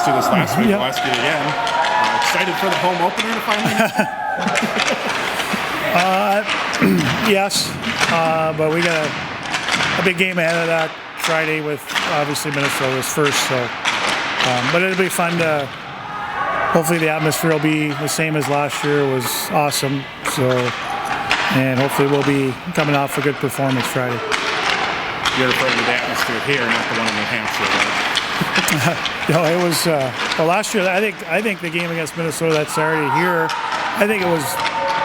asked you this last week. I'll ask you again. Excited for the home opener to finally? Yes, but we got a big game ahead of that Friday with obviously Minnesota's first. So, but it'll be fun to. Hopefully the atmosphere will be the same as last year. It was awesome. So, and hopefully we'll be coming off a good performance Friday. You're referring to the atmosphere here, not the one in New Hampshire, right? No, it was well last year. I think the game against Minnesota that Saturday here, I think it was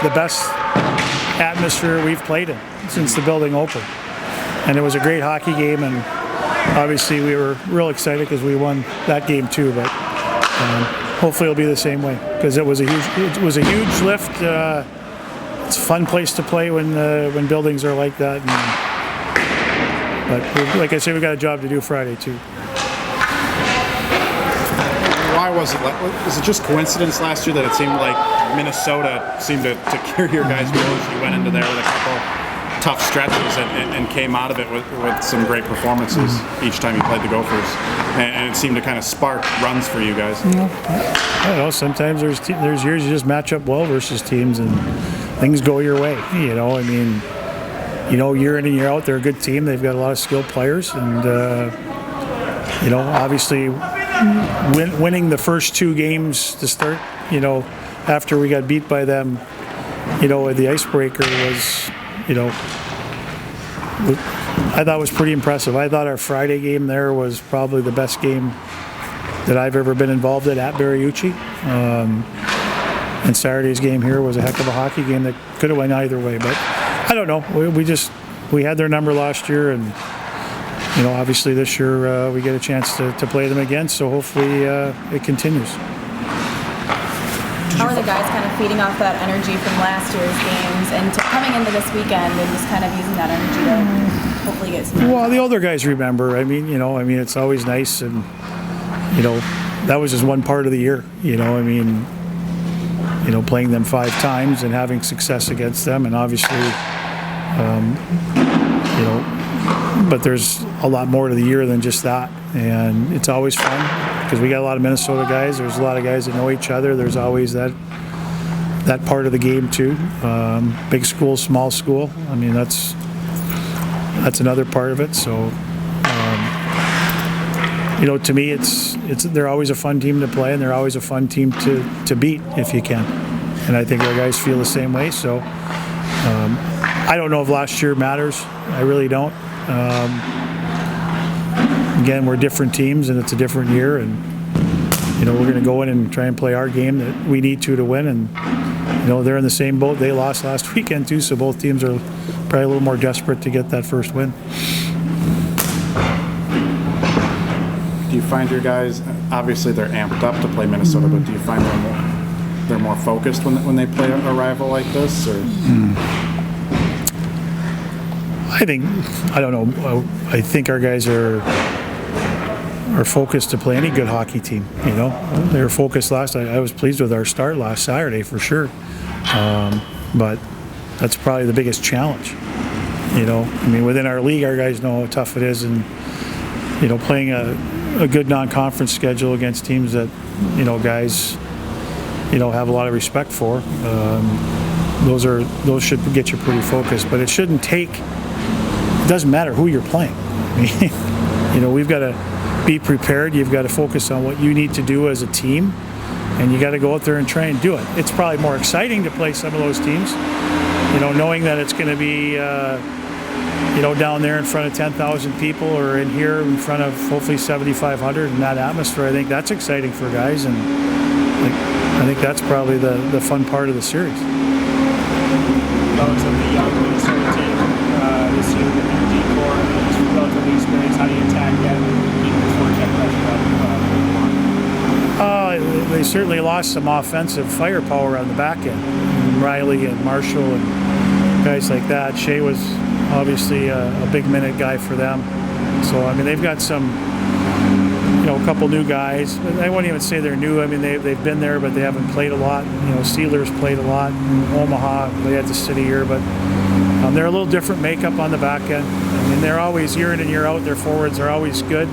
the best atmosphere we've played in since the building opened, and it was a great hockey game. And obviously we were real excited because we won that game too. But hopefully it'll be the same way because it was a huge lift. It's a fun place to play when buildings are like that. But like I said, we got a job to do Friday too. Why was it? Was it just coincidence last year that it seemed like Minnesota seemed to carry your guys' goals? You went into there with a couple tough stretches and came out of it with some great performances each time you played the Gophers, and it seemed to kind of spark runs for you guys. I don't know. Sometimes there's years you just match up well versus teams and things go your way. I mean. Year in and year out, they're a good team. They've got a lot of skilled players, and obviously, winning the first two games to start. After we got beat by them, the icebreaker was, I thought was pretty impressive. I thought our Friday game there was probably the best game that I've ever been involved in at Berriucci. And Saturday's game here was a heck of a hockey game that could have went either way, but. I don't know. We had their number last year, and obviously this year we get a chance to play them again. So hopefully it continues. How are the guys kind of feeding off that energy from last year's games and coming into this weekend and just kind of using that energy to hopefully get some? Well, the older guys remember. I mean, it's always nice, and that was just one part of the year. Playing them 5 times and having success against them, and obviously, but there's a lot more to the year than just that, and it's always fun because we got a lot of Minnesota guys. There's a lot of guys that know each other. There's always that part of the game too. Big school, small school. I mean, that's another part of it. So. To me, they're always a fun team to play, and they're always a fun team to beat if you can. And I think our guys feel the same way. So I don't know if last year matters. I really don't. Again, we're different teams, and it's a different year. And we're going to go in and try and play our game that we need to win. And they're in the same boat. They lost last weekend too, so both teams are probably a little more desperate to get that first win. Do you find your guys, obviously they're amped up to play Minnesota, but do you find they're more focused when they play a rival like this? Or? I don't know. I think our guys are focused to play any good hockey team. They were focused last night. I was pleased with our start last Saturday for sure, but that's probably the biggest challenge. I mean, within our league, our guys know how tough it is, and playing a good non-conference schedule against teams that guys have a lot of respect for. Those should get you pretty focused, but it shouldn't take. It doesn't matter who you're playing. I mean, we've got to be prepared. You've got to focus on what you need to do as a team, and you got to go out there and try and do it. It's probably more exciting to play some of those teams, knowing that it's going to be. Down there in front of 10,000 people, or in here in front of hopefully 7,500 in that atmosphere. I think that's exciting for guys, and I think that's probably the fun part of the series. Relatively young Minnesota team this year with their decor, just relatively experienced. How do you attack that and keep this work pressure up? They certainly lost some offensive firepower on the back end. Riley and Marshall and guys like that. Shea was obviously a big minute guy for them. So, I mean, they've got some, a couple new guys. I wouldn't even say they're new. I mean, they've been there, but they haven't played a lot. Steelers played a lot. Omaha, they had the city here, but they're a little different makeup on the back end. I mean, they're always year in and year out. Their forwards are always good.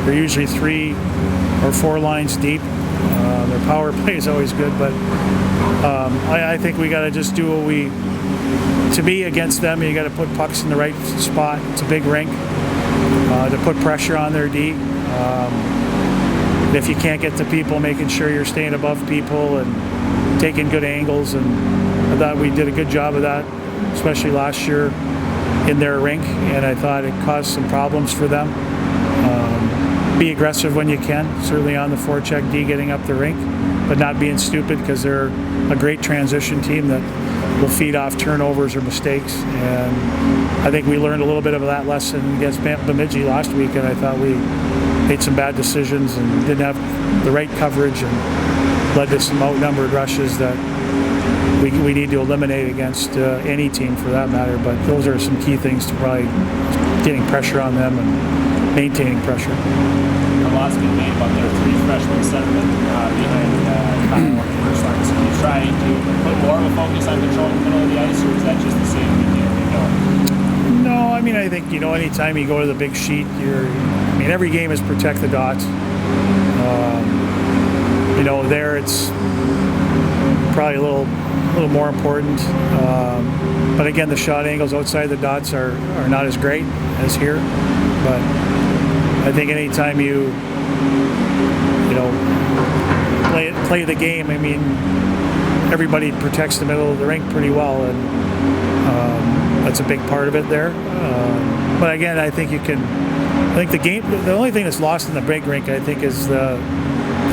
They're usually 3 or 4 lines deep. Their power play is always good, but I think we got to just do what we. To me, against them, you got to put pucks in the right spot. It's a big rink to put pressure on their D. If you can't get to people, making sure you're staying above people and taking good angles. And I thought we did a good job of that, especially last year in their rink. And I thought it caused some problems for them. Be aggressive when you can, certainly on the forecheck D, getting up the rink, but not being stupid, because they're a great transition team that will feed off turnovers or mistakes. And I think we learned a little bit of that lesson against Bemidji last week, and I thought we made some bad decisions and didn't have the right coverage and led to some outnumbered rushes that we need to eliminate against any team for that matter. But those are some key things to probably getting pressure on them and maintaining pressure. A lot's been made about their 3 freshman centermen behind Kyle on the first line. So you trying to put more of a focus on controlling the middle of the ice, or is that just the same week in, week out? No, I mean, I think, anytime you go to the big sheet, every game is protect the dots. There it's probably a little more important. But again, the shot angles outside the dots are not as great as here. But I think anytime you play the game, everybody protects the middle of the rink pretty well, and that's a big part of it there. But again, I think the only thing that's lost in the big rink, I think, is the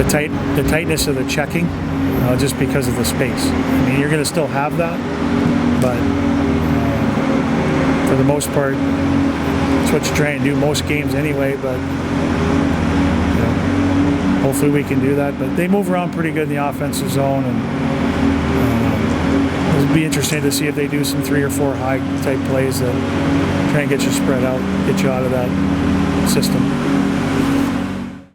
tightness of the checking, just because of the space. You're going to still have that, but for the most part, that's what you try and do most games anyway. But hopefully we can do that. But they move around pretty good in the offensive zone, and it'll be interesting to see if they do some 3 or 4 high type plays that try and get you spread out, get you out of that system.